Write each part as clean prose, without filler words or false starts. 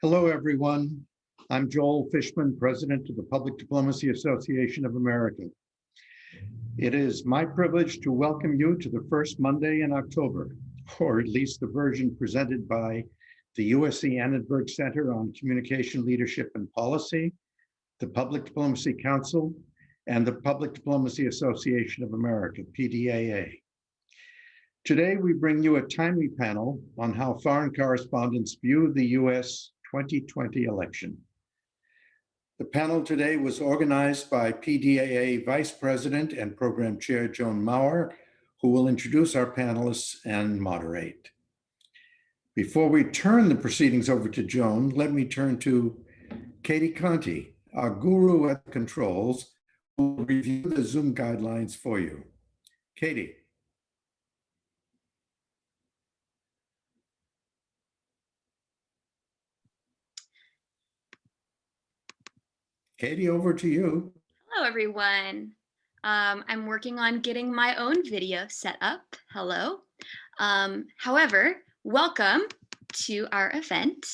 Hello, everyone. I'm Joel Fishman, President of the Public Diplomacy Association of America. It is my privilege to welcome you to the first Monday in October, or at least the version presented by the USC Annenberg Center on Communication Leadership and Policy, the Public Diplomacy Council, and the Public Diplomacy Association of America, PDAA. Today, we bring you a timely panel on how foreign correspondents view the US 2020 election. The panel today was organized by PDAA Vice President and Program Chair Joan Maurer, who will introduce our panelists and moderate. Before we turn the proceedings over to Joan, let me turn to Katie Conti, our guru at the controls, who will review the Zoom guidelines for you. Katie. Katie, over to you. Hello, everyone. I'm working on getting my own video set up. Hello. However, welcome to our event.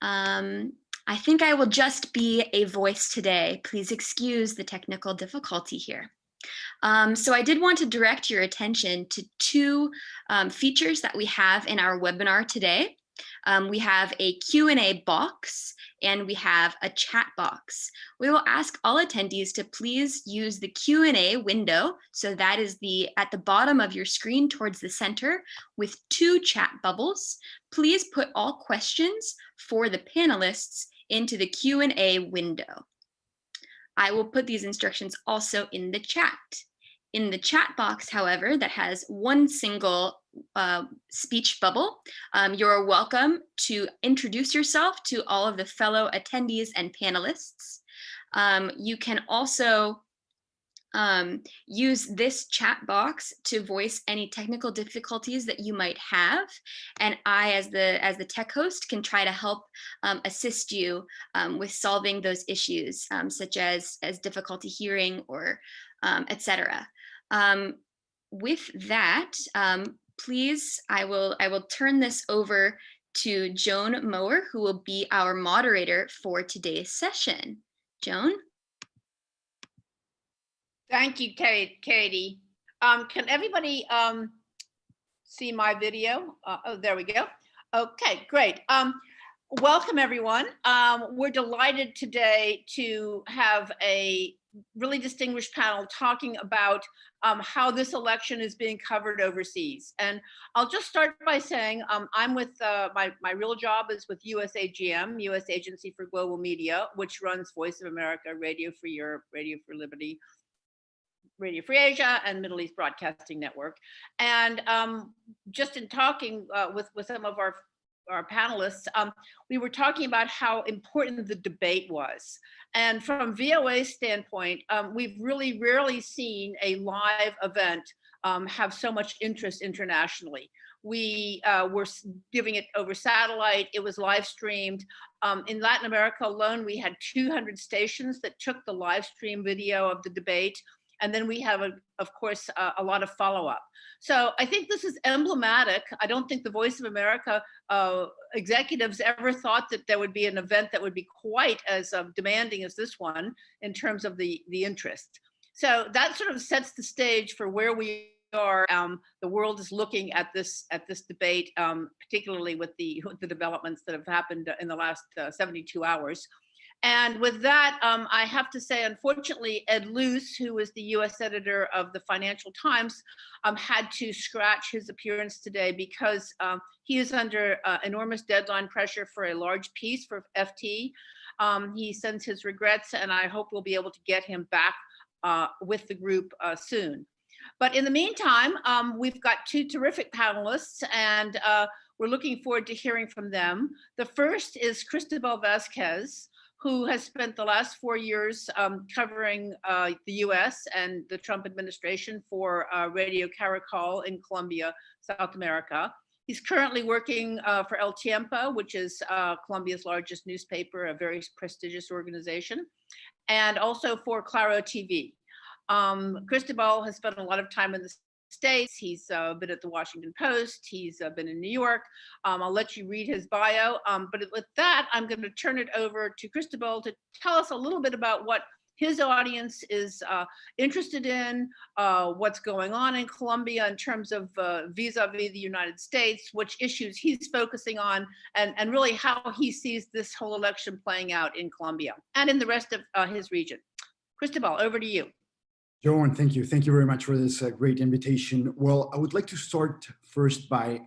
I think I will just be a voice today. Please excuse the technical difficulty here. So I did want to direct your attention to two features that we have in our webinar today. We have a Q&A box and we have a chat box. We will ask all attendees to please use the Q&A window. So that is at the bottom of your screen towards the center with two chat bubbles. Please put all questions for the panelists into the Q&A window. I will put these instructions also in the chat. In the chat box, however, that has one single speech bubble, you're welcome to introduce yourself to all of the fellow attendees and panelists. You can also use this chat box to voice any technical difficulties that you might have, and I, as the tech host, can try to help assist you with solving those issues, such as difficulty hearing or etc. With that, please, I will turn this over to Joan Maurer, who will be our moderator for today's session. Joan? Thank you, Katie. Can everybody see my video? Oh, there we go. Okay, great. Welcome, everyone. We're delighted today to have a really distinguished panel talking about how this election is being covered overseas. And I'll just start by saying I'm with, my real job is with USAGM, U.S. Agency for Global Media, which runs Voice of America, Radio for Europe, Radio for Liberty, Radio Free Asia, and Middle East Broadcasting Network. And just in talking with some of our panelists, we were talking about how important the debate was. And from VOA's standpoint, we've really rarely seen a live event have so much interest internationally. We were giving it over satellite. It was live streamed. In Latin America alone, we had 200 stations that took the live stream video of the debate. And then we have, of course, a lot of follow-up. So I think this is emblematic. I don't think the Voice of America executives ever thought that there would be an event that would be quite as demanding as this one in terms of the interest. So that sort of sets the stage for where we are. The world is looking at this debate, particularly with the developments that have happened in the last 72 hours. And with that, I have to say, unfortunately, Ed Luce, who is the US editor of the Financial Times, had to scratch his appearance today because he is under enormous deadline pressure for a large piece for FT. He sends his regrets, and I hope we'll be able to get him back with the group soon. But in the meantime, we've got two terrific panelists, and we're looking forward to hearing from them. The first is Cristobal Vasquez, who has spent the last 4 years covering the US and the Trump administration for Radio Caracol in Colombia, South America. He's currently working for El Tiempo, which is Colombia's largest newspaper, a very prestigious organization, and also for Claro TV. Cristobal has spent a lot of time in the States. He's been at the Washington Post. He's been in New York. I'll let you read his bio. But with that, I'm going to turn it over to Cristobal to tell us a little bit about what his audience is interested in, what's going on in Colombia in terms of vis-a-vis the United States, which issues he's focusing on, and really how he sees this whole election playing out in Colombia and in the rest of his region. Cristobal, over to you. Joan, thank you. Thank you very much for this great invitation. Well, I would like to start first by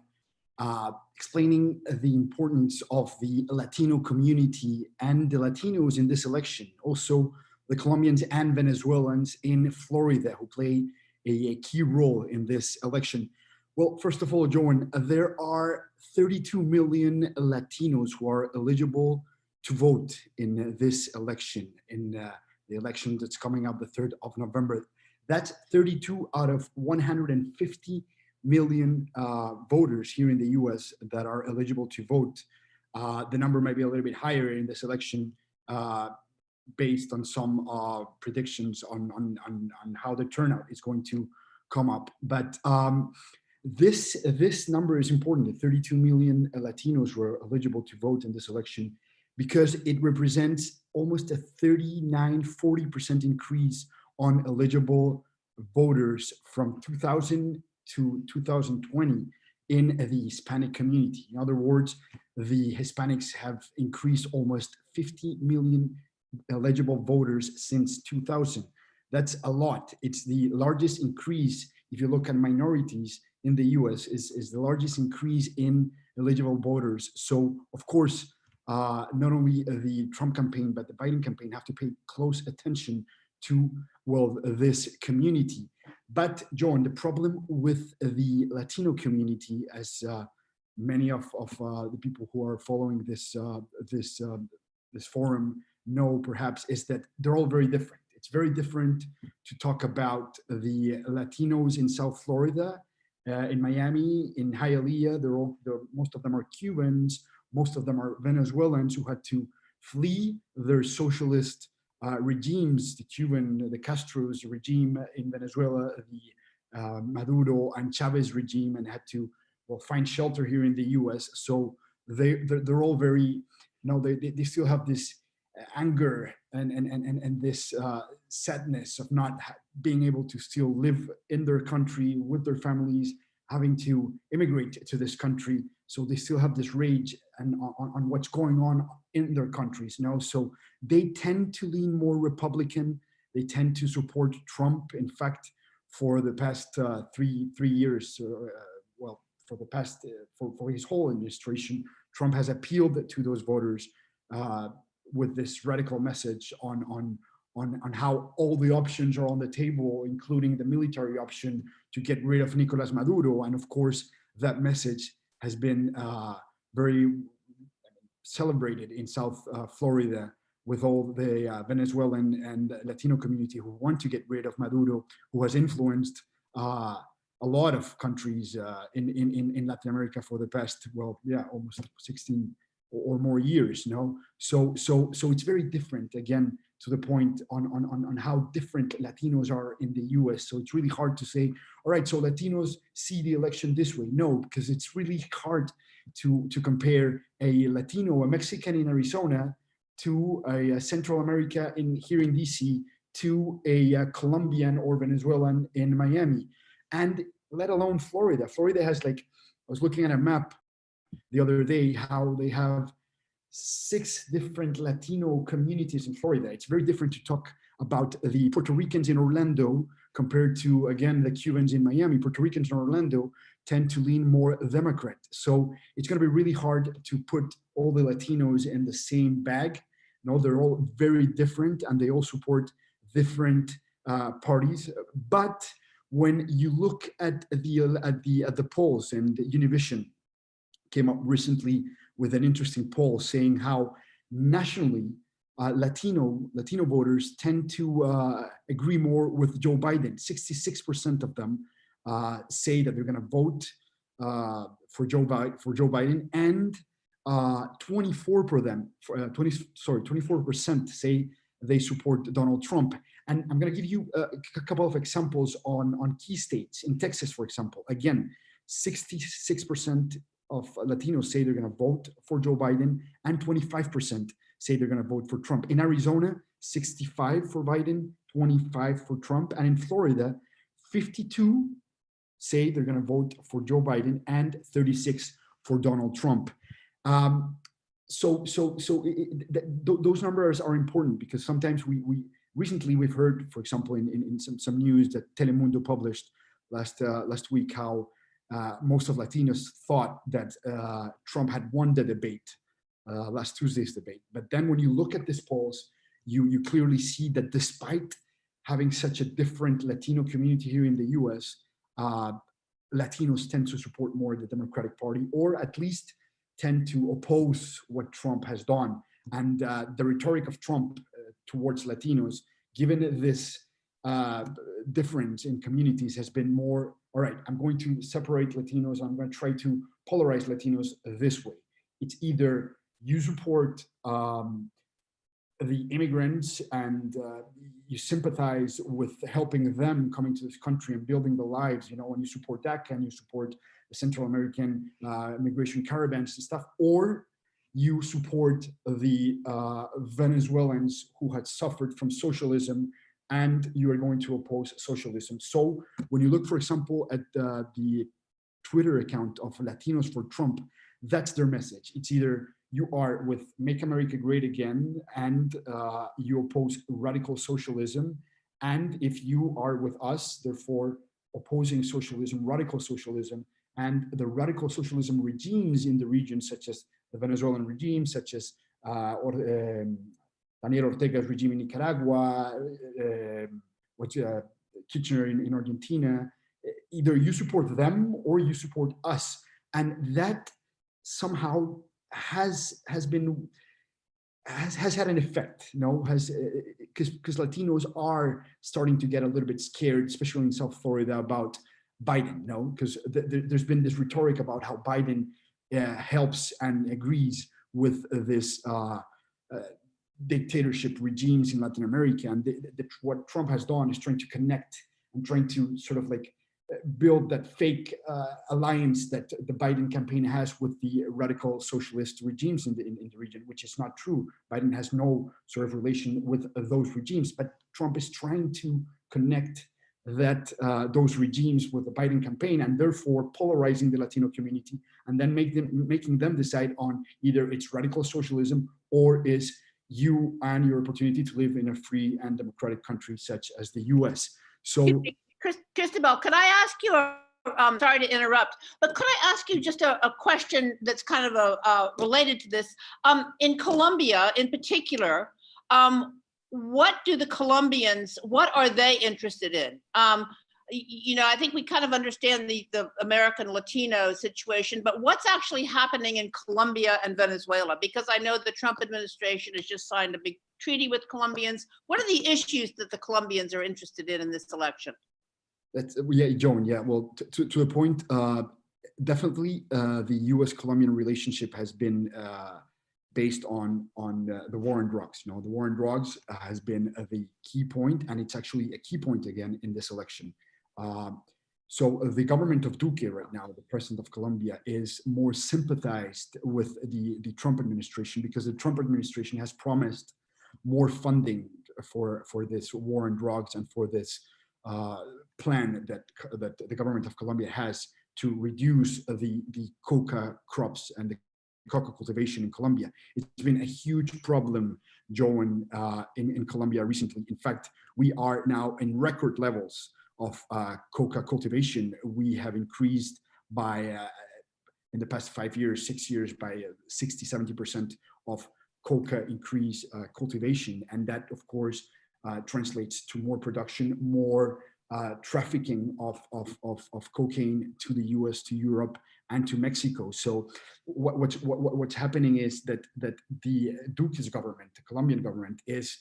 explaining the importance of the Latino community and the Latinos in this election. Also, the Colombians and Venezuelans in Florida who play a key role in this election. Well, first of all, Joan, there are 32 million Latinos who are eligible to vote in this election, in the election that's coming up the 3rd of November. That's 32 out of 150 million voters here in the US that are eligible to vote. The number might be a little bit higher in this election based on some predictions on how the turnout is going to come up. But this number is important, the 32 million Latinos who are eligible to vote in this election, because it represents almost a 40% increase on eligible voters from 2000 to 2020 in the Hispanic community. In other words, the Hispanics have increased almost 50 million eligible voters since 2000. That's a lot. It's the largest increase, if you look at minorities in the US, is the largest increase in eligible voters. So, of course, not only the Trump campaign, but the Biden campaign have to pay close attention to, well, this community. But, John, the problem with the Latino community, as many of the people who are following this forum know perhaps, is that they're all very different. It's very different to talk about the Latinos in South Florida, in Miami, in Hialeah. Most of them are Cubans. Most of them are Venezuelans who had to flee their socialist regimes, the Cuban, the Castro's regime in Venezuela, the Maduro and Chavez regime, and had to, well, find shelter here in the US. So they're all very, they still have this anger and this sadness of not being able to still live in their country with their families, having to immigrate to this country. So they still have this rage on what's going on in their countries. So they tend to lean more Republican. They tend to support Trump. In fact, for the past 3 years, for his whole administration, Trump has appealed to those voters with this radical message on how all the options are on the table, including the military option to get rid of Nicolas Maduro. And of course, that message has been very celebrated in South Florida with all the Venezuelan and Latino community who want to get rid of Maduro, who has influenced a lot of countries in Latin America for the past, almost 16 or more years. So it's very different, again, to the point on how different Latinos are in the US. So it's really hard to say, all right, so Latinos see the election this way. No, because it's really hard to compare a Latino, a Mexican in Arizona, to a Central America here in DC, to a Colombian or Venezuelan in Miami, and let alone Florida. Florida has, I was looking at a map the other day, how they have 6 different Latino communities in Florida. It's very different to talk about the Puerto Ricans in Orlando compared to, again, the Cubans in Miami. Puerto Ricans in Orlando tend to lean more Democrat. So it's going to be really hard to put all the Latinos in the same bag. No, they're all very different, and they all support different parties. But when you look at the polls, and Univision came up recently with an interesting poll saying how nationally Latino voters tend to agree more with Joe Biden. 66% of them say that they're going to vote for Joe Biden, and 24% say they support Donald Trump. And I'm going to give you a couple of examples on key states. In Texas, for example, again, 66% of Latinos say they're going to vote for Joe Biden, and 25% say they're going to vote for Trump. In Arizona, 65 for Biden, 25 for Trump. And in Florida, 52 say they're going to vote for Joe Biden and 36 for Donald Trump. Those numbers are important because sometimes recently we've heard, for example, in some news that Telemundo published last week, how most of Latinos thought that Trump had won the debate, last Tuesday's debate. But then when you look at these polls, you clearly see that despite having such a different Latino community here in the US, Latinos tend to support more the Democratic Party, or at least tend to oppose what Trump has done. And the rhetoric of Trump towards Latinos, given this difference in communities, has been more, all right, I'm going to separate Latinos, I'm going to try to polarize Latinos this way. It's either you support the immigrants and you sympathize with helping them coming to this country and building the lives, when you support DACA and you support the Central American migration caravans and stuff, or you support the Venezuelans who had suffered from socialism and you are going to oppose socialism. So when you look, for example, at the Twitter account of Latinos for Trump, that's their message. It's either you are with Make America Great Again and you oppose radical socialism, and if you are with us, therefore opposing socialism, radical socialism, and the radical socialism regimes in the region, such as the Venezuelan regime, such as Daniel Ortega's regime in Nicaragua, Kirchner in Argentina, either you support them or you support us. And that somehow has had an effect, because Latinos are starting to get a little bit scared, especially in South Florida, about Biden, because there's been this rhetoric about how Biden helps and agrees with this dictatorship regimes in Latin America. And what Trump has done is trying to connect and trying to sort of like build that fake alliance that the Biden campaign has with the radical socialist regimes in the region, which is not true. Biden has no sort of relation with those regimes, but Trump is trying to connect that those regimes with the Biden campaign, and therefore polarizing the Latino community, and then making them decide on either it's radical socialism or is you and your opportunity to live in a free and democratic country such as the US. So Cristobal, could I ask you, sorry to interrupt, but could I ask you just a question that's kind of related to this? In Colombia, in particular, what do the Colombians, what are they interested in? I think we kind of understand the American Latino situation, but what's actually happening in Colombia and Venezuela? Because I know the Trump administration has just signed a big treaty with Colombians. What are the issues that the Colombians are interested in this election? Joan. Yeah, well, to a point, definitely the U.S.-Colombian relationship has been based on the war on drugs. The war on drugs has been the key point, and it's actually a key point again in this election. So the government of Duque right now, the president of Colombia, is more sympathized with the Trump administration because the Trump administration has promised more funding for this war on drugs and for this plan that the government of Colombia has to reduce the coca crops and the coca cultivation in Colombia. It's been a huge problem, Joan, in Colombia recently. In fact, we are now in record levels of coca cultivation. We have increased by, in the past 6 years, by 60-70% of coca increase cultivation. And that, of course, translates to more production, more trafficking of cocaine to the US, to Europe, and to Mexico. So what's happening is that the Duque's government, the Colombian government, is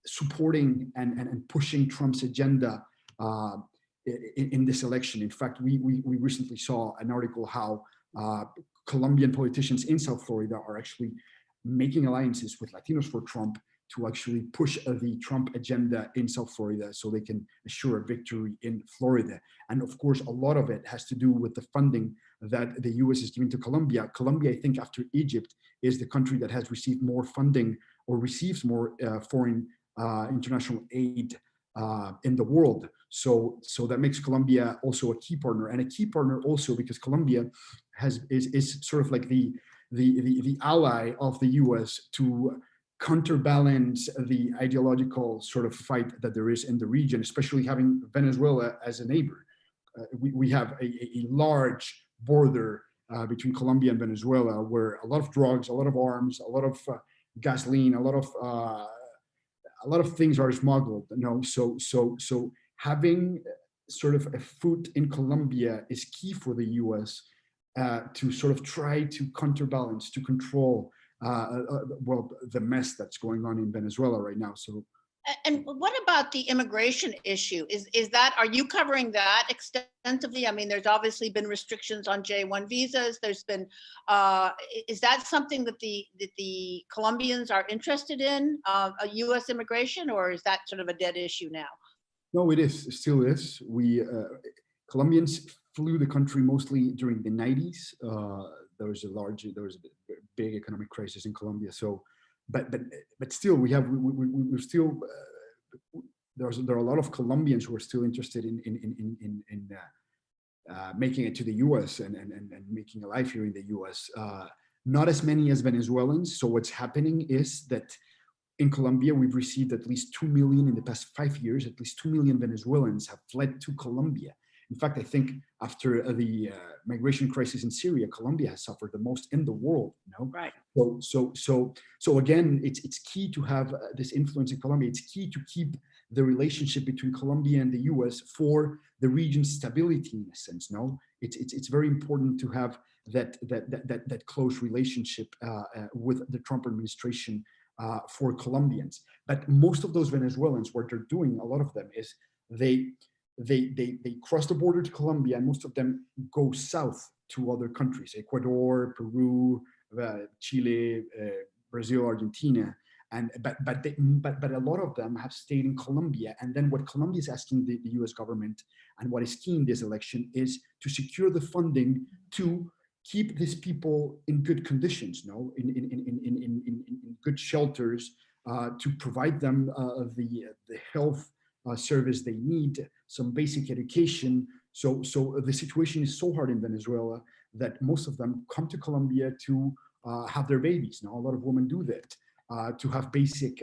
supporting and pushing Trump's agenda in this election. In fact, we recently saw an article how Colombian politicians in South Florida are actually making alliances with Latinos for Trump to actually push the Trump agenda in South Florida so they can assure a victory in Florida. And of course, a lot of it has to do with the funding that the US is giving to Colombia. Colombia, I think after Egypt, is the country that has received more funding or receives more foreign international aid in the world. So that makes Colombia also a key partner, and a key partner also because Colombia is sort of like the ally of the US to counterbalance the ideological sort of fight that there is in the region, especially having Venezuela as a neighbor. We have a large border between Colombia and Venezuela, where a lot of drugs, a lot of arms, a lot of gasoline, a lot of things are smuggled. So having sort of a foot in Colombia is key for the U.S. To sort of try to counterbalance, to control the mess that's going on in Venezuela right now. So. And what about the immigration issue? Are you covering that extensively? I mean, there's obviously been restrictions on J-1 visas. There's been, is that something that the Colombians are interested in, a U.S. immigration, or is that sort of a dead issue now? No, it is, it still is. Colombians flew the country mostly during the 90s. There was a big economic crisis in Colombia. So, but still, there are a lot of Colombians who are still interested in making it to the U.S. and making a life here in the U.S. Not as many as Venezuelans. So what's happening is that in Colombia, we've received at least 2 million in the past 5 years. At least 2 million Venezuelans have fled to Colombia. In fact, I think after the migration crisis in Syria, Colombia has suffered the most in the world. Right. So again, it's key to have this influence in Colombia. It's key to keep the relationship between Colombia and the U.S. for the region's stability, in a sense. It's very important to have that close relationship with the Trump administration for Colombians. But most of those Venezuelans, what they're doing, a lot of them, is they cross the border to Colombia, and most of them go south to other countries: Ecuador, Peru, Chile, Brazil, Argentina. But a lot of them have stayed in Colombia. And then what Colombia is asking the U.S. government, and what is key in this election, is to secure the funding to keep these people in good conditions, in good shelters, to provide them the health service they need, some basic education. So the situation is so hard in Venezuela that most of them come to Colombia to have their babies. A lot of women do that, to have basic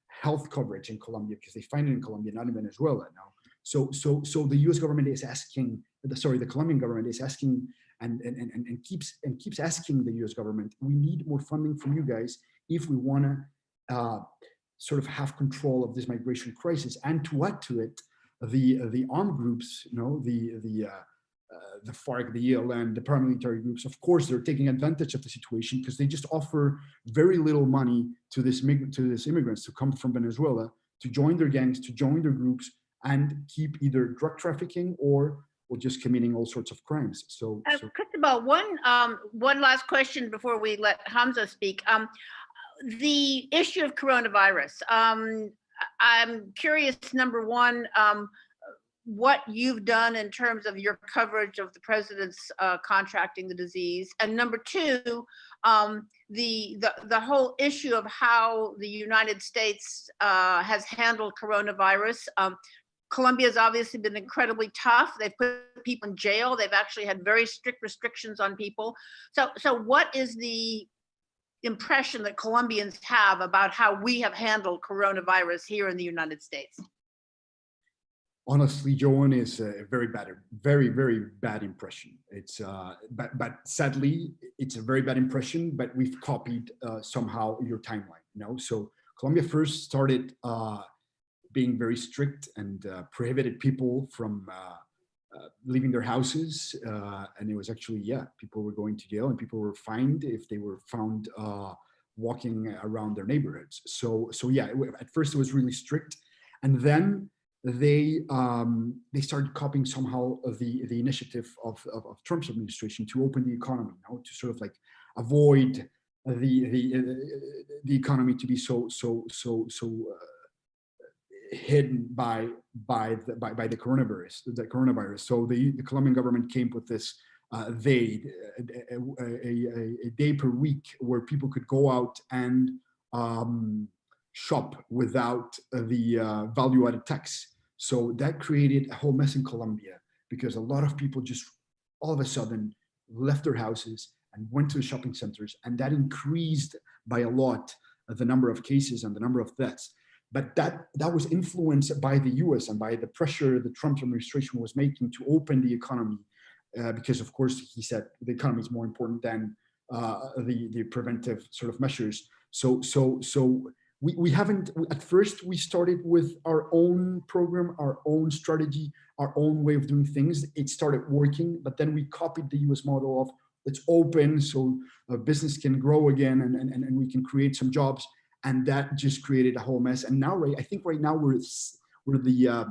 health coverage in Colombia, because they find it in Colombia, not in Venezuela now. So the U.S. government is asking, the Colombian government is asking and keeps asking the U.S. government, we need more funding from you guys if we want to sort of have control of this migration crisis. And to add to it, the armed groups, the FARC, the ELN, the paramilitary groups, of course, they're taking advantage of the situation because they just offer very little money to these immigrants to come from Venezuela, to join their gangs, to join their groups, and keep either drug trafficking or just committing all sorts of crimes. So Cristobal, one last question before we let Hamza speak. The issue of coronavirus. I'm curious, number one, what you've done in terms of your coverage of the president's contracting the disease, and number two, the whole issue of how the United States has handled coronavirus. Colombia has obviously been incredibly tough. They've put people in jail. They've actually had very strict restrictions on people. So what is the impression that Colombians have about how we have handled coronavirus here in the United States? Honestly, Joan, is a very, very bad impression. It's but sadly, it's a very bad impression. But we've copied somehow your timeline. So Colombia first started being very strict and prohibited people from leaving their houses, and it was actually, people were going to jail and people were fined if they were found walking around their neighborhoods. So at first it was really strict, and then they started copying somehow the initiative of Trump's administration to open the economy, to sort of like avoid the economy to be so hidden by the coronavirus. So the Colombian government came with this a day per week where people could go out and shop without the value-added tax. So that created a whole mess in Colombia, because a lot of people just all of a sudden left their houses and went to the shopping centers, and that increased by a lot the number of cases and the number of deaths. But that was influenced by the US and by the pressure the Trump administration was making to open the economy, because of course he said the economy is more important than the preventive sort of measures. So we haven't, at first we started with our own program, our own strategy, our own way of doing things. It started working, but then we copied the US model of let's open so a business can grow again and we can create some jobs. And that just created a whole mess. And now, I think right now we're the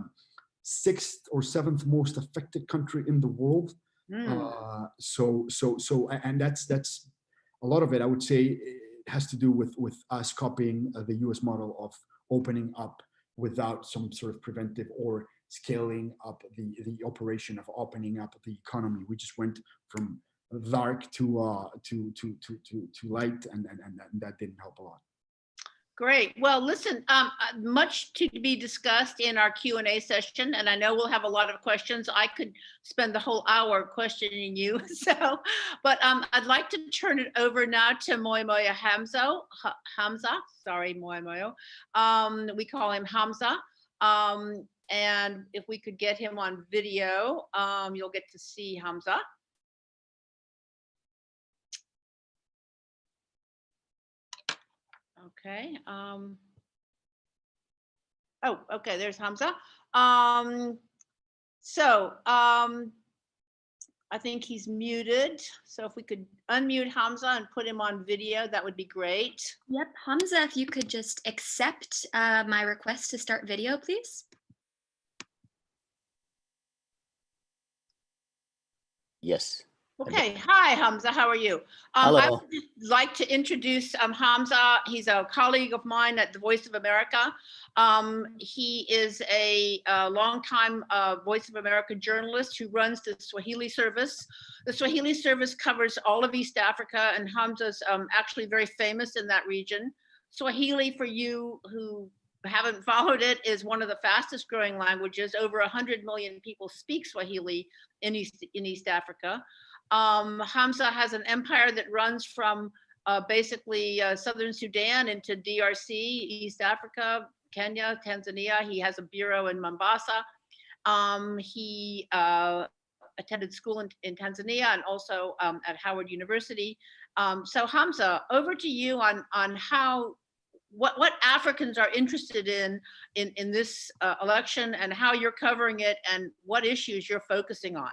6th or 7th most affected country in the world. And that's a lot of it. I would say it has to do with us copying the US model of opening up without some sort of preventive or scaling up the operation of opening up the economy. We just went from dark to light, and that didn't help a lot. Great. Well, listen, much to be discussed in our Q&A session, and I know we'll have a lot of questions. I could spend the whole hour questioning you. So, but I'd like to turn it over now to Mwamoyo Hamza. Sorry, Mwamoyo. We call him Hamza. And if we could get him on video, you'll get to see Hamza. Okay. Oh, okay. There's Hamza. I think he's muted. So if we could unmute Hamza and put him on video, that would be great. Yep, Hamza, if you could just accept my request to start video, please. Yes. Okay. Hi, Hamza. How are you? Hello. I would like to introduce Hamza. He's a colleague of mine at the Voice of America. He is a longtime Voice of America journalist who runs the Swahili Service. The Swahili Service covers all of East Africa, and Hamza's actually very famous in that region. Swahili, for you who haven't followed it, is one of the fastest growing languages. Over 100 million people speak Swahili in East Africa. Hamza has an empire that runs from basically southern Sudan into DRC, East Africa, Kenya, Tanzania. He has a bureau in Mombasa. He attended school in Tanzania and also at Howard University. So Hamza, over to you on how what Africans are interested in this election and how you're covering it and what issues you're focusing on.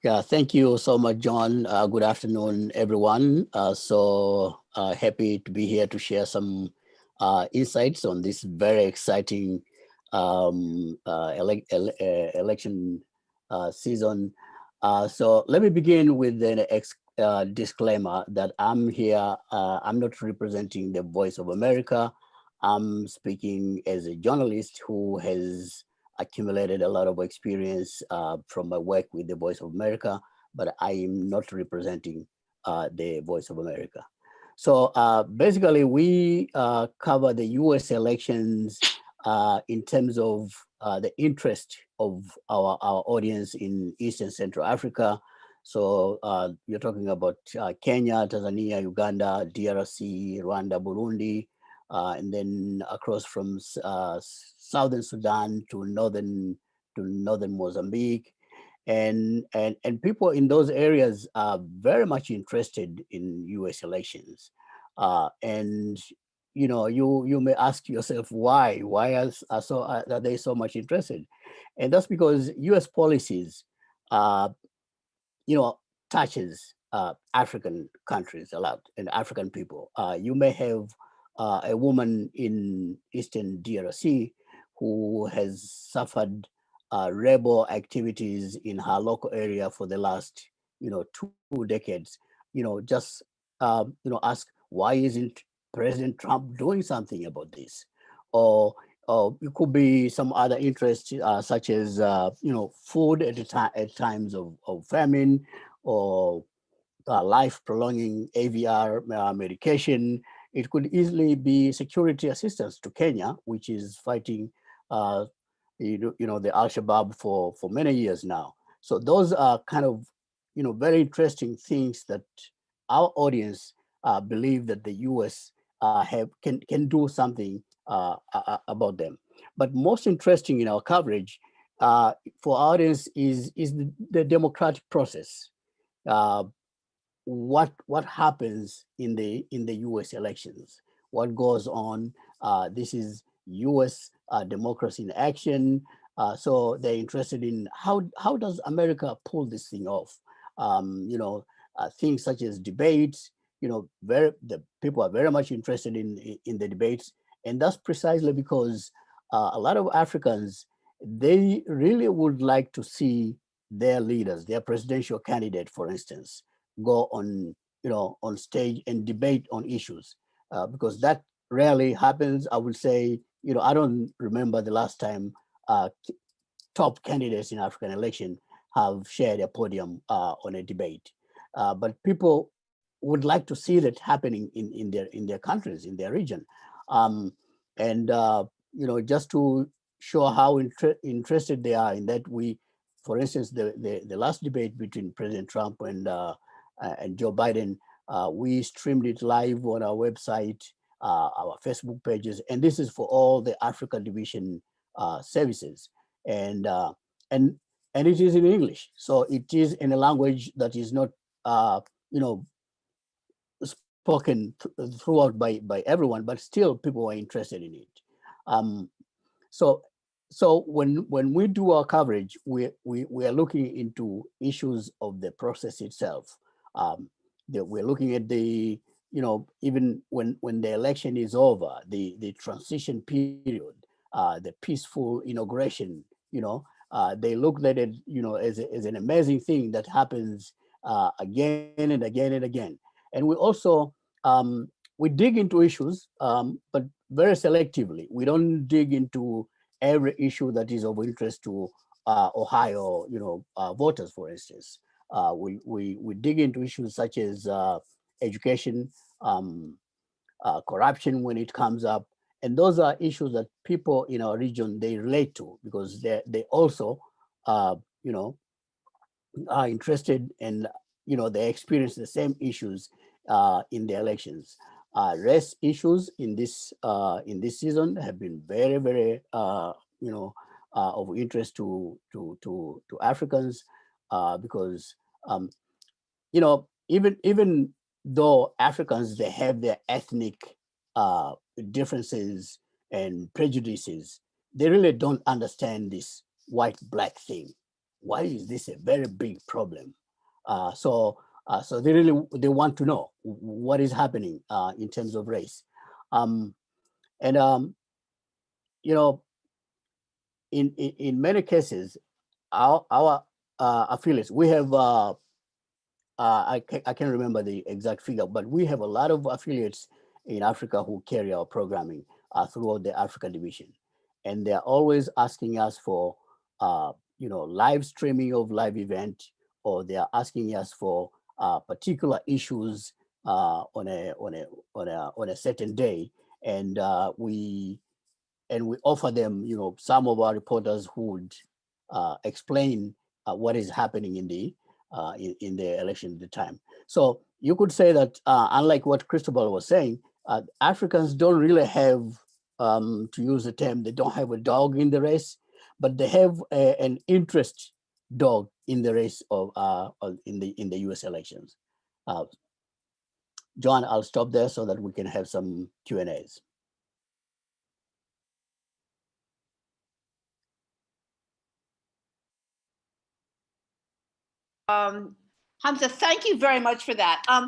Yeah, thank you so much, John. Good afternoon, everyone. So happy to be here to share some insights on this very exciting election season. So let me begin with an disclaimer that I'm here. I'm not representing the Voice of America. I'm speaking as a journalist who has accumulated a lot of experience from my work with the Voice of America, but I am not representing the Voice of America. So basically we cover the US elections in terms of the interest of our audience in East and Central Africa. So you're talking about Kenya, Tanzania, Uganda, DRC, Rwanda, Burundi, and then across from Southern Sudan to northern Mozambique, and people in those areas are very much interested in U.S. elections, and you know you may ask yourself why are they so much interested, and that's because U.S. policies, touches African countries a lot and African people. You may have a woman in Eastern DRC who has suffered rebel activities in her local area for the last, 2 decades, just ask, why isn't President Trump doing something about this? Or it could be some other interests, such as food at times of famine, or life-prolonging AVR medication. It could easily be security assistance to Kenya, which is fighting the Al-Shabaab for many years now. So those are kind of very interesting things that our audience believe that the U.S. can do something about them. But most interesting in our coverage for our audience is the democratic process. What happens in the U.S. elections? What goes on? This is U.S. Democracy in action. So they're interested in how does America pull this thing off? Things such as debates. The people are very much interested in the debates, and that's precisely because a lot of Africans, they really would like to see their leaders, their presidential candidate, for instance, go on stage and debate on issues, because that rarely happens. I would say, I don't remember the last time top candidates in African election have shared a podium on a debate. But people would like to see that happening in their countries, in their region. Just to show how interested they are in that, for instance, the last debate between President Trump and Joe Biden, we streamed it live on our website, our Facebook pages, and this is for all the Africa division services, and it is in English, so it is in a language that is not spoken throughout by everyone, but still people are interested in it. So when we do our coverage, we are looking into issues of the process itself. We're looking at the, even when the election is over, the transition period, the peaceful inauguration, they look at it, as an amazing thing that happens again and again and again. And we also, we dig into issues, but very selectively. We don't dig into every issue that is of interest to Ohio, voters, for instance. We dig into issues such as education, corruption when it comes up. And those are issues that people in our region, they relate to, because they also, are interested, and, they experience the same issues in the elections. Race issues in this season have been very, very, of interest to Africans, because, even though Africans, they have their ethnic differences and prejudices, they really don't understand this white-black thing. Why is this a very big problem? So they want to know what is happening in terms of race. In many cases, our affiliates, we have, I can't remember the exact figure, but we have a lot of affiliates in Africa who carry our programming throughout the Africa division. And they're always asking us for, live streaming of live event, or they are asking us for particular issues on a certain day, and we offer them, some of our reporters who would explain what is happening in the election at the time. So you could say that, unlike what Cristobal was saying, Africans don't really have, to use the term, they don't have a dog in the race, but they have an interest dog in the race of in the U.S. elections. John, I'll stop there so that we can have some Q&As. Hamza, thank you very much for that. I'd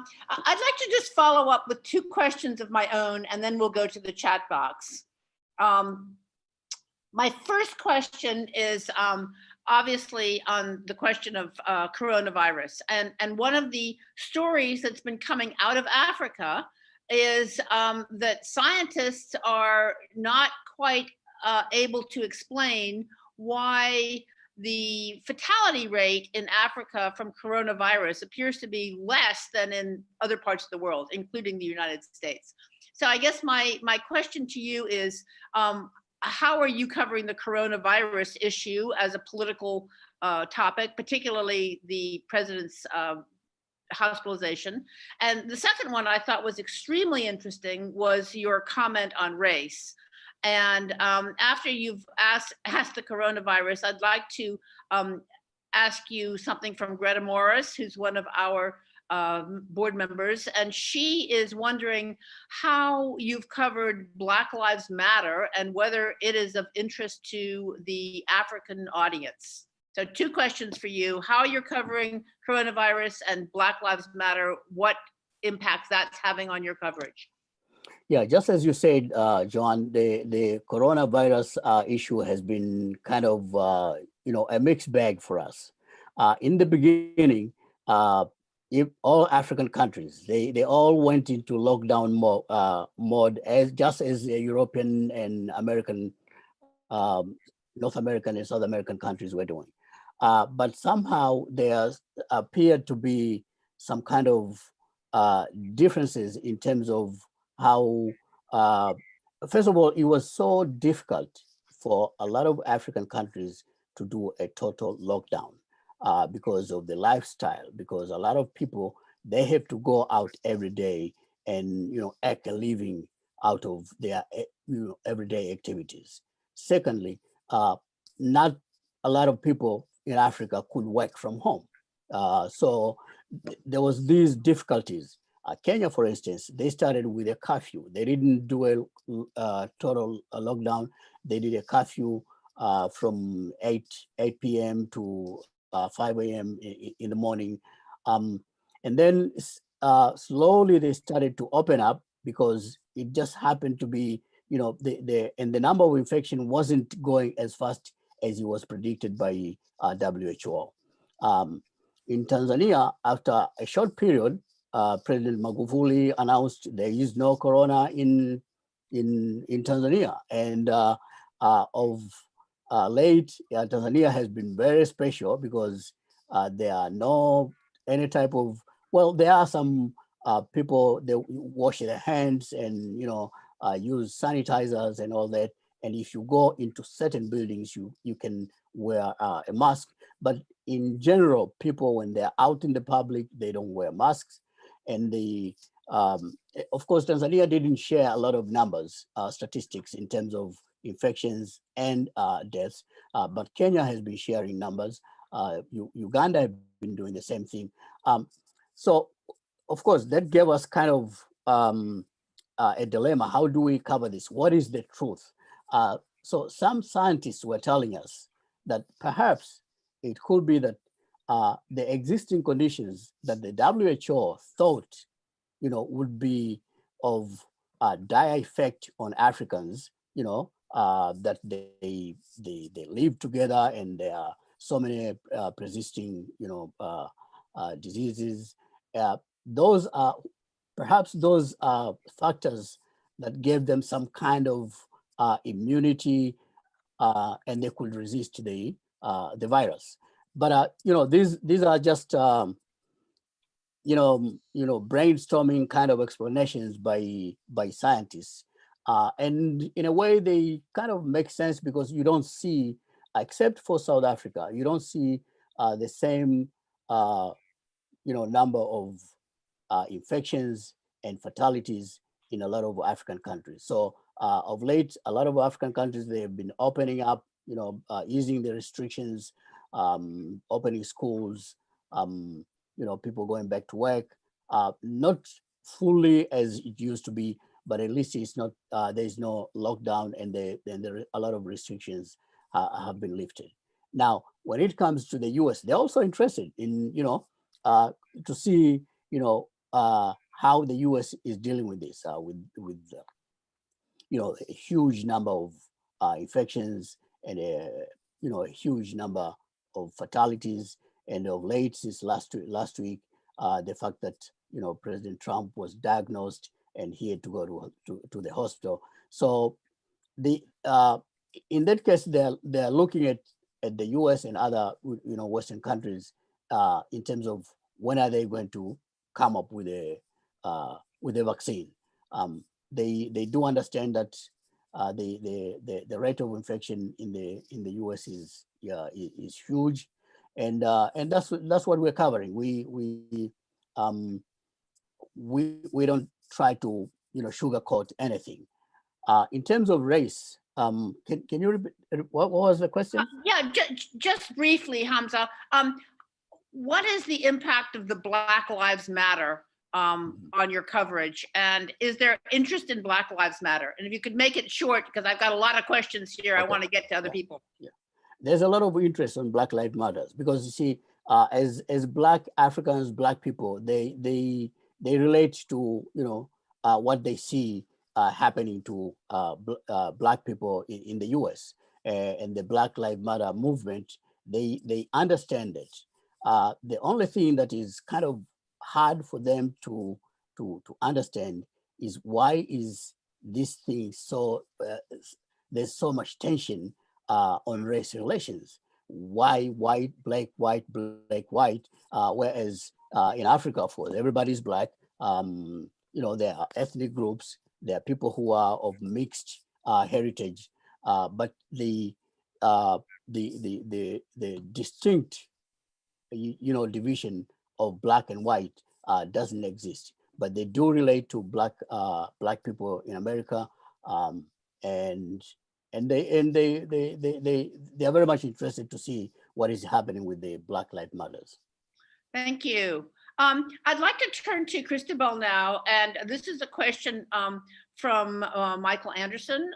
like to just follow up with 2 questions of my own, and then we'll go to the chat box. My first question is obviously on the question of coronavirus. And one of the stories that's been coming out of Africa is that scientists are not quite able to explain why the fatality rate in Africa from coronavirus appears to be less than in other parts of the world, including the United States. So I guess my question to you is, how are you covering the coronavirus issue as a political topic, particularly the president's hospitalization? And the second one I thought was extremely interesting was your comment on race. And after you've asked the coronavirus, I'd like to ask you something from Greta Morris, who's one of our board members, and she is wondering how you've covered Black Lives Matter and whether it is of interest to the African audience. So 2 questions for you: how you're covering coronavirus and Black Lives Matter, what impacts that's having on your coverage. Yeah, just as you said, John, the coronavirus issue has been kind of, a mixed bag for us. In the beginning, if all African countries, they all went into lockdown mode just as the European and American, North American and South American countries were doing. But somehow there appeared to be some kind of differences in terms of how, first of all, it was so difficult for a lot of African countries to do a total lockdown because of the lifestyle, because a lot of people, they have to go out every day and, act a living out of their, everyday activities. Secondly, not a lot of people in Africa could work from home. So there was these difficulties. Kenya, for instance, they started with a curfew. They didn't do a total lockdown. They did a curfew from 8 p.m. to 5 a.m. in the morning. And then slowly they started to open up because it just happened to be, and the number of infection wasn't going as fast as it was predicted by WHO. In Tanzania, after a short period, President Magufuli announced there is no corona in Tanzania, and of late, Tanzania has been very special because there are no any type of, well, there are some people, they wash their hands and use sanitizers and all that. And if you go into certain buildings, you can wear a mask. But in general, people, when they're out in the public, they don't wear masks. And of course, Tanzania didn't share a lot of numbers, statistics in terms of infections and deaths, but Kenya has been sharing numbers. Uganda have been doing the same thing. So, of course, that gave us kind of a dilemma. How do we cover this? What is the truth? So some scientists were telling us that perhaps it could be that the existing conditions that the WHO thought, would be of dire effect on Africans, that they live together and there are so many persisting, diseases. Those are perhaps those factors that gave them some kind of immunity, and they could resist the virus. But these are just brainstorming kind of explanations by scientists, and in a way they kind of make sense because you don't see, except for South Africa, you don't see the same number of infections and fatalities in a lot of African countries. So of late, a lot of African countries, they have been opening up, easing the restrictions, opening schools, people going back to work, not fully as it used to be, but at least it's not, there's no lockdown, and a lot of restrictions have been lifted. Now, when it comes to the US, they're also interested in, to see, how the US is dealing with this, with a huge number of infections and a huge number of fatalities. And of late, since last week, the fact that President Trump was diagnosed and he had to go to the hospital. So in that case, they're looking at the U.S. and other Western countries in terms of when are they going to come up with a vaccine. They do understand that the rate of infection in the U.S. is huge, and that's what we're covering. We don't try to sugarcoat anything. In terms of race, can you repeat what was the question? Yeah, just briefly, Hamza. What is the impact of the Black Lives Matter on your coverage, and is there interest in Black Lives Matter? And if you could make it short, because I've got a lot of questions here, okay. I want to get to other people. Yeah, there's a lot of interest on Black Lives Matter because you see, as Black Africans, Black people, they relate to what they see happening to Black people in the U.S. And the Black Lives Matter movement. They understand it. The only thing that is kind of hard for them to understand is why is this thing so there's so much tension on race relations. Why white, black, white, black, white, whereas in Africa, of course, everybody's Black. There are ethnic groups, there are people who are of mixed heritage, but the distinct division of Black and white doesn't exist, but they do relate to Black people in America, and they are very much interested to see what is happening with the Black Lives Matters. Thank you. I'd like to turn to Cristobal now, and this is a question from Michael Anderson.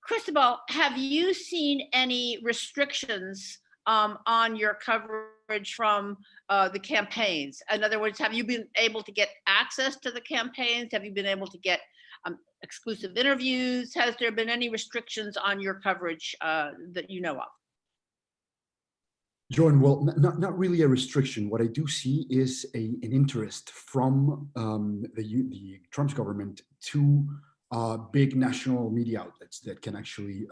Cristobal, have you seen any restrictions on your coverage from the campaigns? In other words, have you been able to get access to the campaigns? Have you been able to get exclusive interviews? Has there been any restrictions on your coverage that you know of? Joan, well, not really a restriction. What I do see is an interest from the Trump's government to big national media outlets that can actually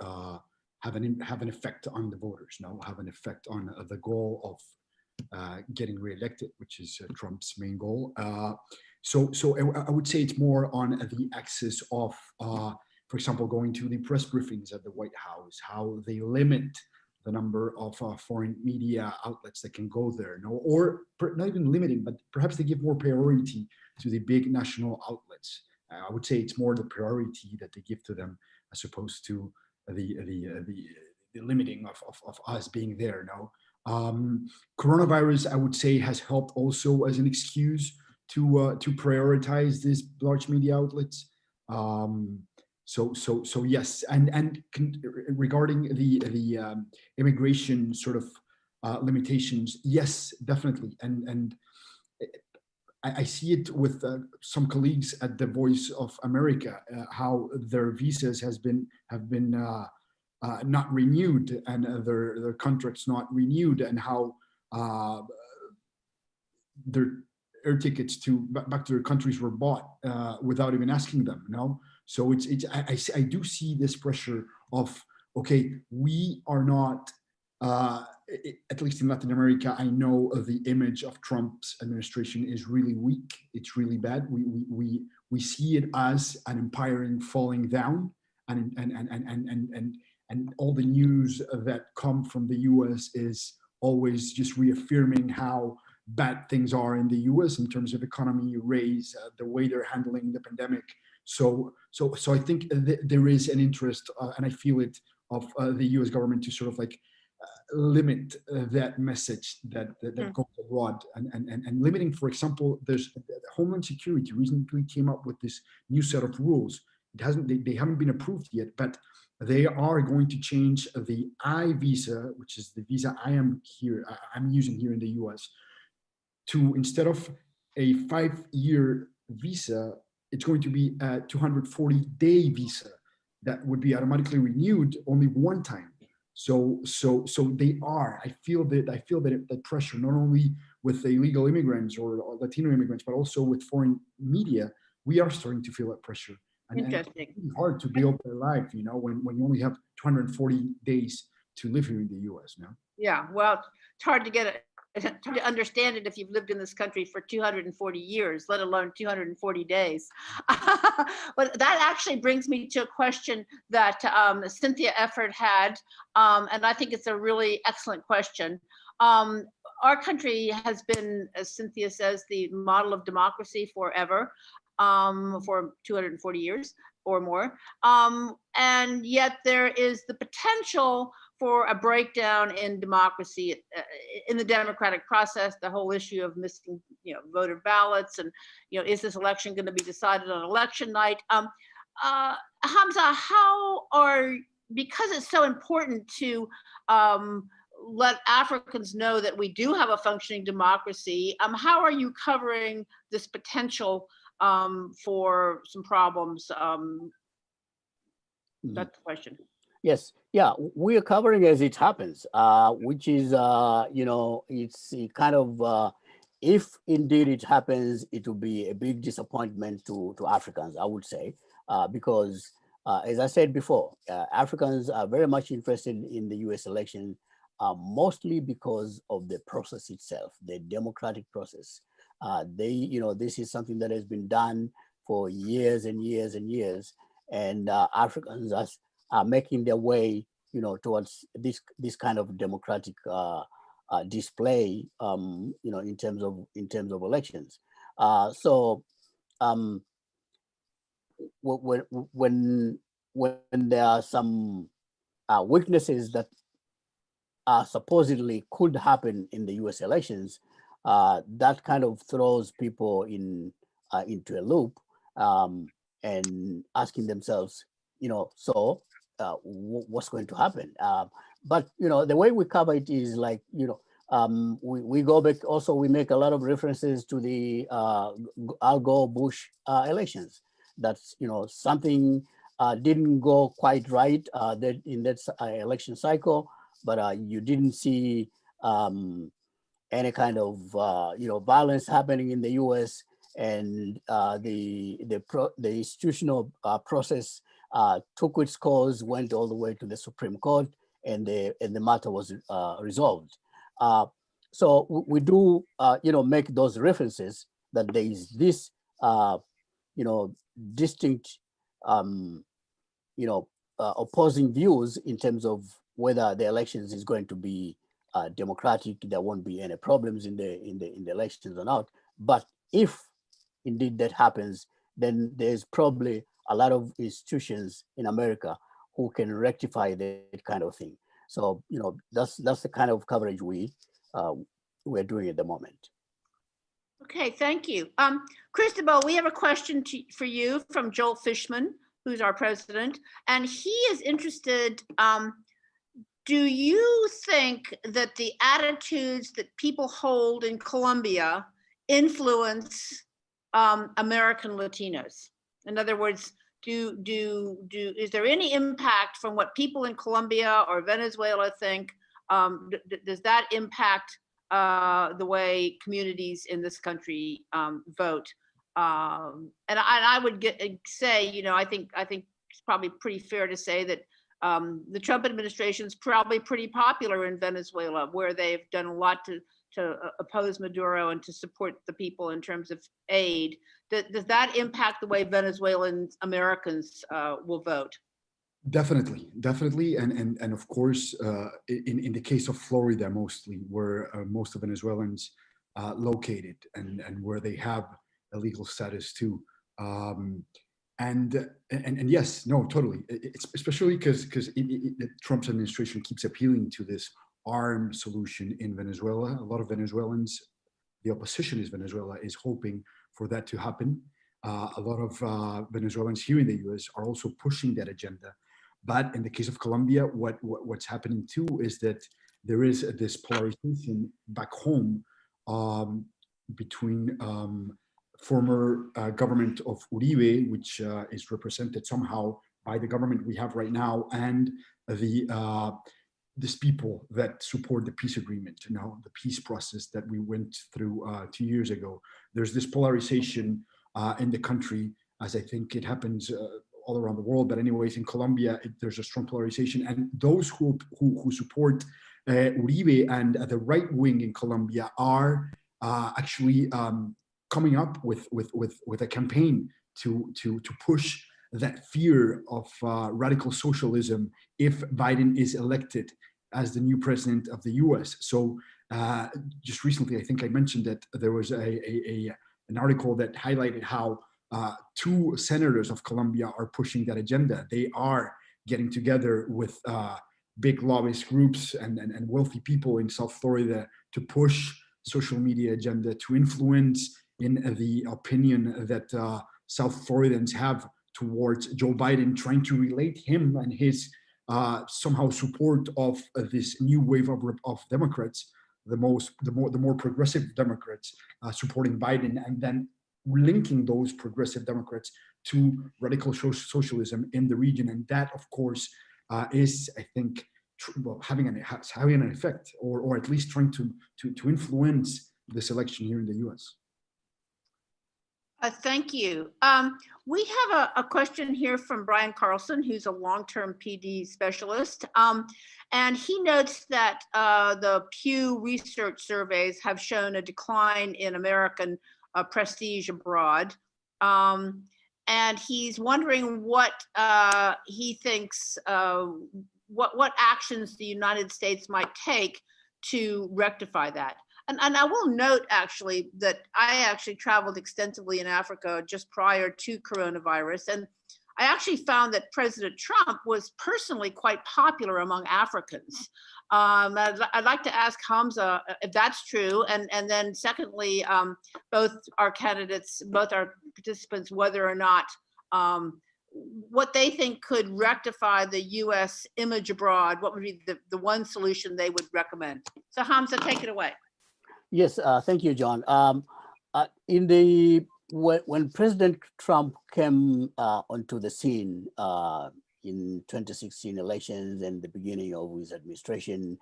have an effect on the voters, have an effect on the goal of getting reelected, which is Trump's main goal. So I would say it's more on the axis of, for example, going to the press briefings at the White House, how they limit the number of foreign media outlets that can go there, or not even limiting, but perhaps they give more priority to the big national outlets. I would say it's more the priority that they give to them as opposed to the limiting of us being there. Coronavirus, I would say, has helped also as an excuse to prioritize these large media outlets. So yes, and regarding the immigration sort of limitations, yes, definitely, and I see it with some colleagues at the Voice of America, how their visas have been not renewed, and their contracts not renewed, and how their air tickets back to their countries were bought without even asking them. So I do see this pressure of, okay, we are not, at least in Latin America, I know the image of Trump's administration is really weak. It's really bad. We see it as an empire falling down, and all the news that come from the U.S. is always just reaffirming how bad things are in the U.S. in terms of economy, raise, the way they're handling the pandemic. So I think there is an interest, and I feel it, of the U.S. government to sort of like limit that message that goes abroad, and limiting, for example, there's Homeland Security recently came up with this new set of rules. They haven't been approved yet, but they are going to change the I visa, which is the visa I'm using here in the U.S., to, instead of a 5-year visa, it's going to be a 240-day visa. that would be automatically renewed only one time. So they are. I feel that pressure, not only with the illegal immigrants or Latino immigrants, but also with foreign media. We are starting to feel that pressure. And Interesting. it's really hard to build their life, when you only have 240 days to live here in the U.S. now. Yeah, well, it's hard to get it. It's hard to understand it if you've lived in this country for 240 years, let alone 240 days. But that actually brings me to a question that Cynthia Efford had, and I think it's a really excellent question. Our country has been, as Cynthia says, the model of democracy forever, for 240 years or more. And yet there is the potential for a breakdown in democracy, in the democratic process, the whole issue of missing, voter ballots, and, is this election going to be decided on election night? Hamza, because it's so important to let Africans know that we do have a functioning democracy, how are you covering this potential for some problems? That's the question. Yes, yeah, we are covering as it happens, which is, it's kind of, if indeed it happens, it will be a big disappointment to Africans, I would say, because as I said before, Africans are very much interested in the US election, mostly because of the process itself, the democratic process. This is something that has been done for years and years and years, and Africans are making their way, towards this kind of democratic display, in terms of elections. When there are some weaknesses that supposedly could happen in the U.S. elections, that kind of throws people into a loop, and asking themselves, what's going to happen? But the way we cover it is like, we go back. Also, we make a lot of references to the Al Gore-Bush elections. That's something didn't go quite right in that election cycle, but you didn't see any kind of violence happening in the U.S. and the institutional process took its course, went all the way to the Supreme Court, and the matter was resolved. So we do make those references that there is this distinct opposing views in terms of whether the elections is going to be democratic, there won't be any problems in the elections or not. But if indeed that happens, then there's probably a lot of institutions in America who can rectify that kind of thing. So that's the kind of coverage we're doing at the moment. Okay, thank you. Cristobal, we have a question for you from Joel Fishman, who's our president, and he is interested. Do you think that the attitudes that people hold in Colombia influence American Latinos? In other words, is there any impact from what people in Colombia or Venezuela think? Does that impact the way communities in this country vote? And I would say, I think it's probably pretty fair to say that the Trump administration is probably pretty popular in Venezuela, where they've done a lot to oppose Maduro and to support the people in terms of aid. Does that impact the way Venezuelan Americans will vote? Definitely, and of course, in the case of Florida, mostly where most of Venezuelans located, and where they have a legal status too. And yes, no, totally. It's especially because the Trump's administration keeps appealing to this armed solution in Venezuela. A lot of Venezuelans, the opposition is Venezuela, is hoping for that to happen. A lot of Venezuelans here in the US are also pushing that agenda. But in the case of Colombia, what's happening too is that there is this polarization back home between former government of Uribe, which is represented somehow by the government we have right now and these people that support the peace agreement, the peace process that we went through 2 years ago. There's this polarization in the country, as I think it happens all around the world. But anyways, in Colombia, there's a strong polarization, and those who support Uribe and the right wing in Colombia are actually coming up with a campaign to push that fear of radical socialism if Biden is elected as the new president of the US. So just recently, I think I mentioned that there was an article that highlighted how 2 senators of Colombia are pushing that agenda. They are getting together with big lobbyist groups and wealthy people in South Florida to push social media agenda, to influence in the opinion that South Floridans have towards Joe Biden, trying to relate him and his somehow support of this new wave of Democrats, the more progressive Democrats supporting Biden, and then linking those progressive Democrats to radical socialism in the region. And that, of course, is, I think, having an effect, or at least trying to influence this election here in the U.S. Thank you. We have a question here from Brian Carlson, who's a long-term PD specialist. And he notes that the Pew Research surveys have shown a decline in American prestige abroad. And he's wondering what he thinks, what actions the United States might take to rectify that. And I will note, actually, that I actually traveled extensively in Africa just prior to coronavirus. And I actually found that President Trump was personally quite popular among Africans. I'd like to ask Hamza if that's true. And then secondly, both our participants, whether or not what they think could rectify the US image abroad, what would be the one solution they would recommend. So Hamza, take it away. Yes, thank you, John. When President Trump came onto the scene in 2016 elections and the beginning of his administration,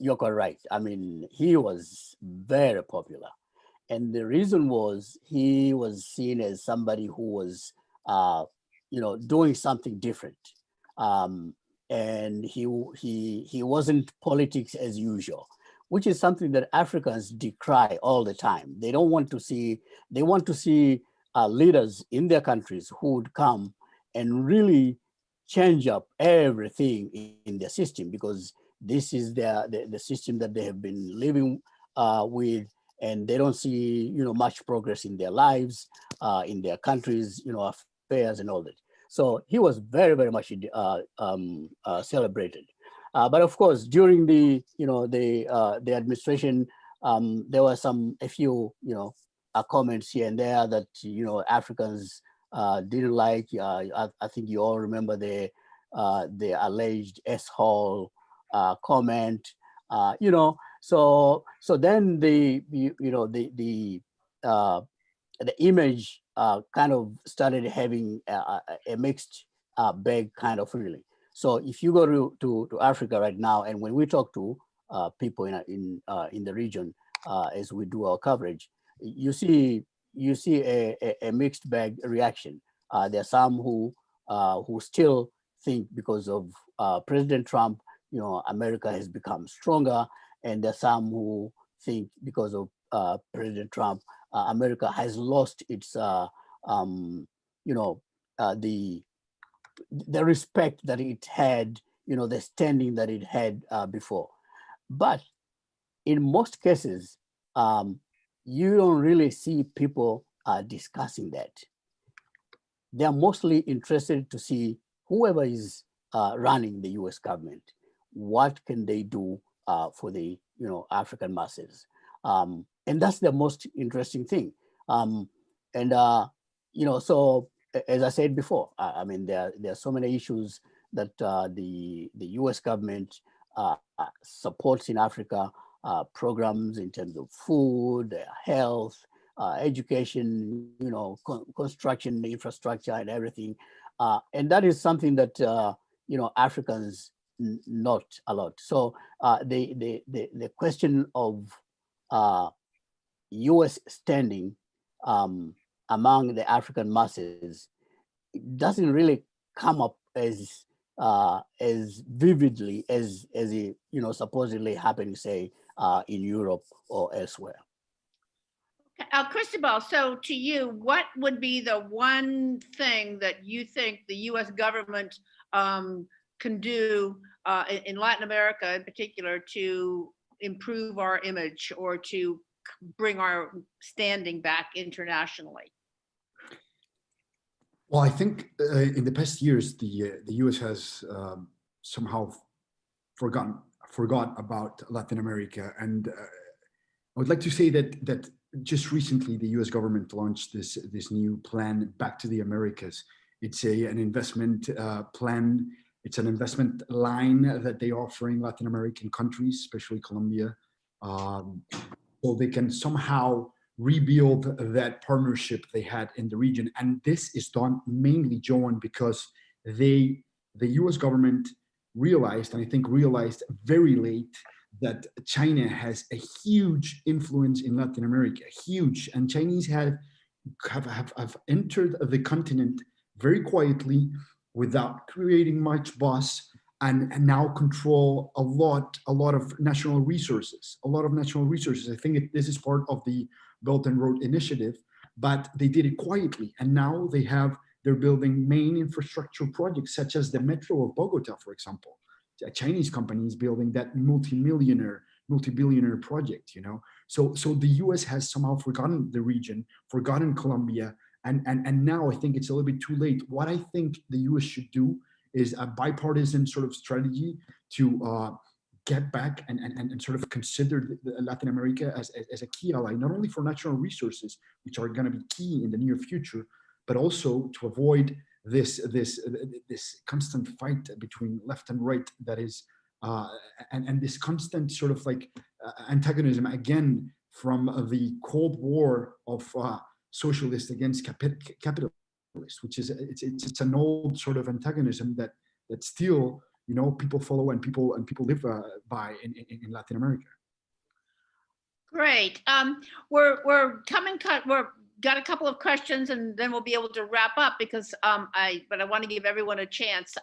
you're quite right. I mean, he was very popular. And the reason was he was seen as somebody who was, doing something different. And he wasn't politics as usual, which is something that Africans decry all the time. They don't want to see, they want to see leaders in their countries who would come and really change up everything in their system, because this is the system that they have been living with, and they don't see much progress in their lives, in their countries, affairs and all that. So he was very, very much celebrated. But of course, during the administration, there were a few comments here and there that Africans didn't like. I think you all remember the alleged S-Hall comment. So then the image kind of started having a mixed bag kind of feeling. So if you go to Africa right now, and when we talk to people in the region as we do our coverage, you see a mixed bag reaction. There are some who still think because of President Trump, America has become stronger, and there are some who think because of President Trump, America has lost its the respect that it had, the standing that it had before. But in most cases, you don't really see people discussing that. They're mostly interested to see whoever is running the US government, what can they do for the African masses. And that's the most interesting thing. So as I said before, I mean, there are so many issues that the US government supports in Africa, programs in terms of food, health, education, construction, infrastructure and everything. And that is something that Africans not a lot. So the question of U.S. standing among the African masses doesn't really come up as vividly as it supposedly happened, say, in Europe or elsewhere. Cristobal, so to you, what would be the one thing that you think the U.S. government can do in Latin America in particular to improve our image or to bring our standing back internationally? Well, I think in the past years, the U.S. has somehow forgot about Latin America, and I would like to say that just recently the U.S. government launched this new plan, Back to the Americas. It's an investment plan. It's an investment line that they are offering Latin American countries, especially Colombia, so they can somehow rebuild that partnership they had in the region. And this is done mainly, Joan, because the US government realized, and I think realized very late, that China has a huge influence in Latin America, huge. And Chinese have entered the continent very quietly without creating much buzz, and now control a lot of national resources, I think this is part of the Belt and Road Initiative, but they did it quietly. And now they're building main infrastructure projects, such as the Metro of Bogota, for example. A Chinese company is building that multi-billionaire project, So the US has somehow forgotten the region, forgotten Colombia, and now I think it's a little bit too late. What I think the US should do is a bipartisan sort of strategy to get back and sort of consider Latin America as a key ally, not only for natural resources, which are going to be key in the near future, but also to avoid this constant fight between left and right that is, and this constant sort of like antagonism, again, from the Cold War of socialists against capitalists, which is it's an old sort of antagonism that still people follow and people live by in Latin America. Great. We're got a couple of questions, and then we'll be able to wrap up because I want to give everyone a chance.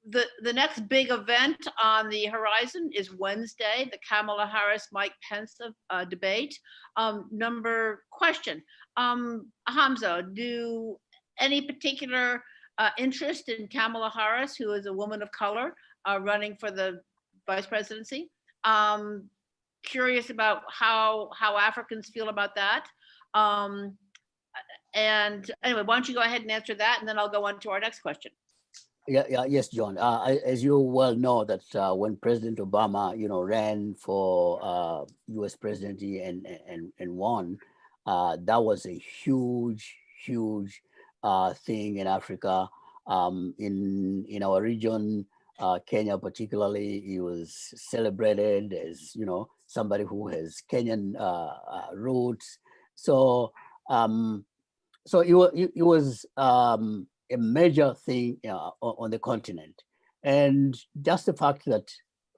The next big event on the horizon is Wednesday, the Kamala Harris-Mike Pence debate. Question, Hamza, do any particular interest in Kamala Harris, who is a woman of color, running for the vice presidency? Curious about how Africans feel about that. And anyway, why don't you go ahead and answer that, and then I'll go on to our next question. Yes, John. As you well know, that when President Obama, ran for U.S. presidency and won, that was a huge thing in Africa. In our region, Kenya particularly, he was celebrated as somebody who has Kenyan roots. So it was a major thing on the continent, and just the fact that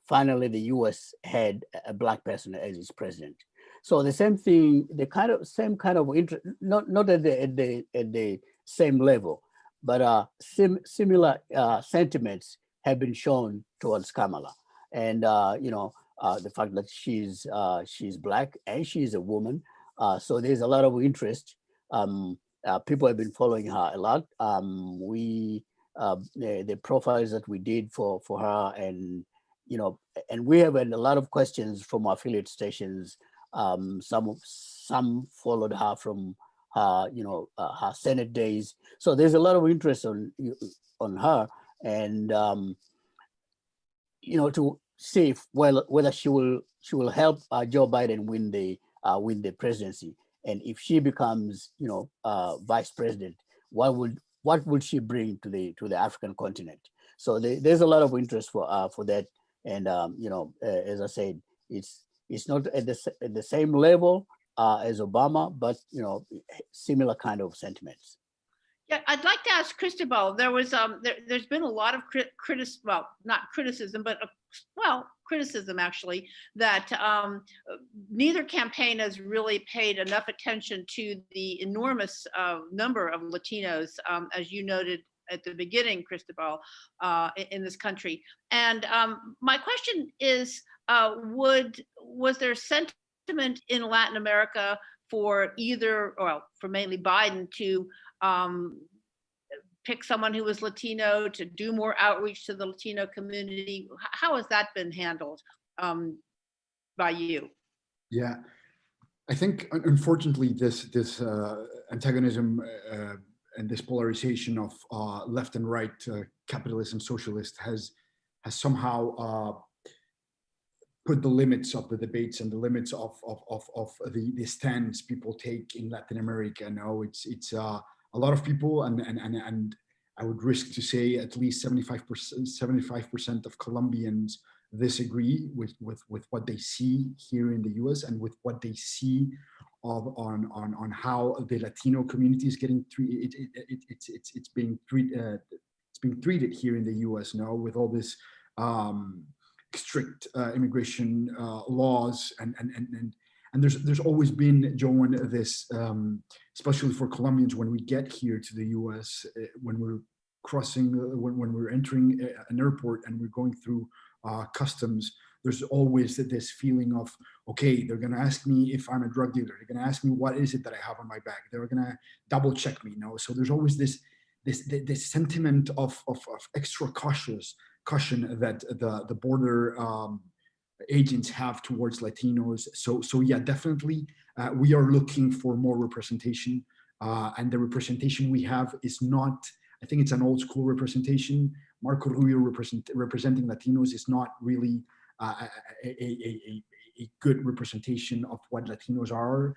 finally the U.S. had a Black person as its president. So the same thing, same kind of interest, not at the same level, but similar sentiments have been shown towards Kamala, and the fact that she's Black and she's a woman, so there's a lot of interest. People have been following her a lot. The profiles that we did for her, and we have had a lot of questions from our affiliate stations. Some followed her from her, her Senate days. So there's a lot of interest on her, and to see whether she will help Joe Biden win the presidency. And if she becomes, vice president, what would she bring to the African continent? So there's a lot of interest for that. And as I said, it's not at the same level as Obama, but similar kind of sentiments. Yeah, I'd like to ask Cristobal. There was there's been a lot of criticism, but criticism actually, that neither campaign has really paid enough attention to the enormous number of Latinos, as you noted at the beginning, Cristobal, in this country. And my question is, was there sentiment in Latin America for for mainly Biden to pick someone who was Latino, to do more outreach to the Latino community? How has that been handled by you? Yeah, I think unfortunately this antagonism and this polarization of left and right, capitalist and socialist, has somehow put the limits of the debates and the limits of the stands people take in Latin America. Now it's a lot of people, and I would risk to say at least 75% of Colombians disagree with what they see here in the U.S. and with what they see on how the Latino community is getting treated. It's being treated here in the U.S. now, with all this strict immigration laws, and there's always been, Joan, this especially for Colombians, when we get here to the U.S., when we're crossing, when we're entering an airport and we're going through customs, there's always this feeling of, okay, they're going to ask me if I'm a drug dealer. They're going to ask me what is it that I have on my bag. They're going to double check me. So there's always this sentiment of extra caution that the border agents have towards Latinos. So yeah, definitely we are looking for more representation, and the representation we have is not, I think it's an old school representation. Marco Rubio representing Latinos is not really a good representation of what Latinos are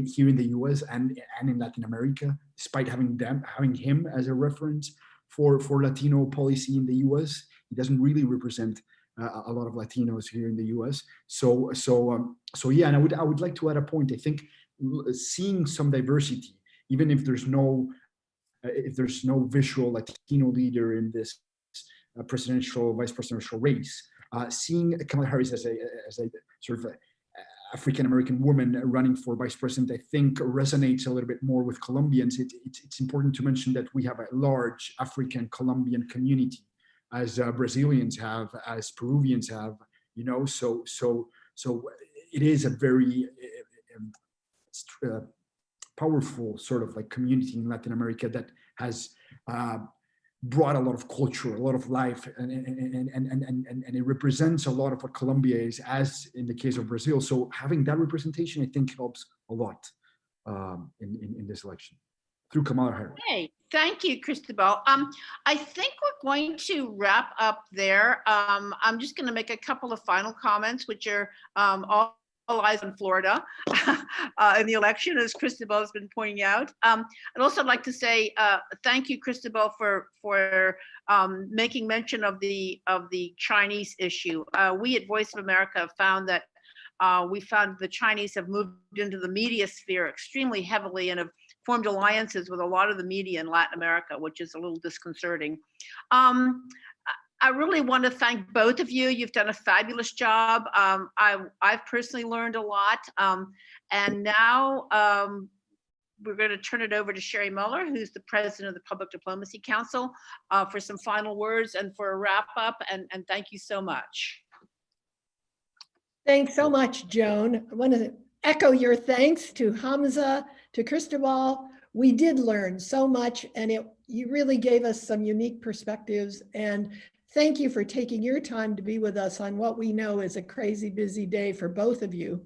here in the US and in Latin America, despite having him as a reference for Latino policy in the US. He doesn't really represent a lot of Latinos here in the US. So yeah, and I would like to add a point. I think seeing some diversity, even if there's no visual Latino leader in this vice presidential race, seeing Kamala Harris as a sort of African American woman running for vice president, I think resonates a little bit more with Colombians. It's important to mention that we have a large African Colombian community, as Brazilians have, as Peruvians have, so it is a very powerful sort of like community in Latin America that has brought a lot of culture, a lot of life, and it represents a lot of what Colombia is, as in the case of Brazil. So having that representation, I think, helps a lot in this election through Kamala Harris. Okay, thank you, Cristobal. I think we're going to wrap up there. I'm just going to make a couple of final comments, which are all eyes on Florida in the election, as Cristobal has been pointing out. I'd also like to say thank you, Cristobal, for making mention of the Chinese issue. We at Voice of America have found that the Chinese have moved into the media sphere extremely heavily and have formed alliances with a lot of the media in Latin America, which is a little disconcerting. I really want to thank both of you. You've done a fabulous job. I've personally learned a lot. And now we're going to turn it over to Sherry Muller, who's the president of the Public Diplomacy Council, for some final words and for a wrap up. And thank you so much. Thanks so much, Joan. I want to echo your thanks to Hamza, to Cristobal. We did learn so much, and you really gave us some unique perspectives. And thank you for taking your time to be with us on what we know is a crazy busy day for both of you.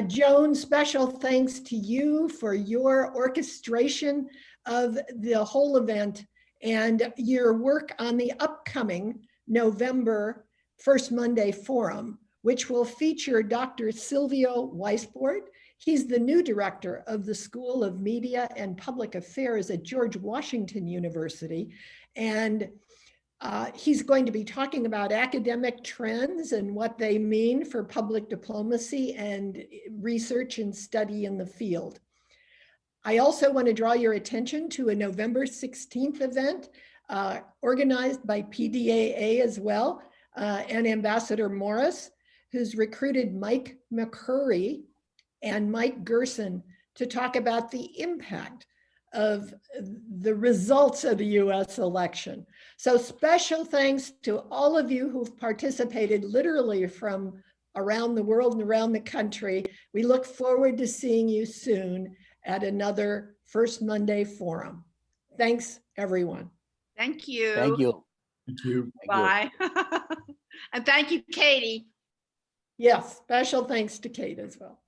Joan, special thanks to you for your orchestration of the whole event and your work on the upcoming November First Monday Forum, which will feature Dr. Silvio Weisbord. He's the new director of the School of Media and Public Affairs at George Washington University. And he's going to be talking about academic trends and what they mean for public diplomacy and research and study in the field. I also want to draw your attention to a November 16th event organized by PDAA as well, and Ambassador Morris, who's recruited Mike McCurry and Mike Gerson to talk about the impact of the results of the US election. So special thanks to all of you who've participated literally from around the world and around the country. We look forward to seeing you soon at another First Monday Forum. Thanks, everyone. Thank you. Thank you. Thank you. Thank you. Bye. And thank you, Katie. Yes, special thanks to Kate as well.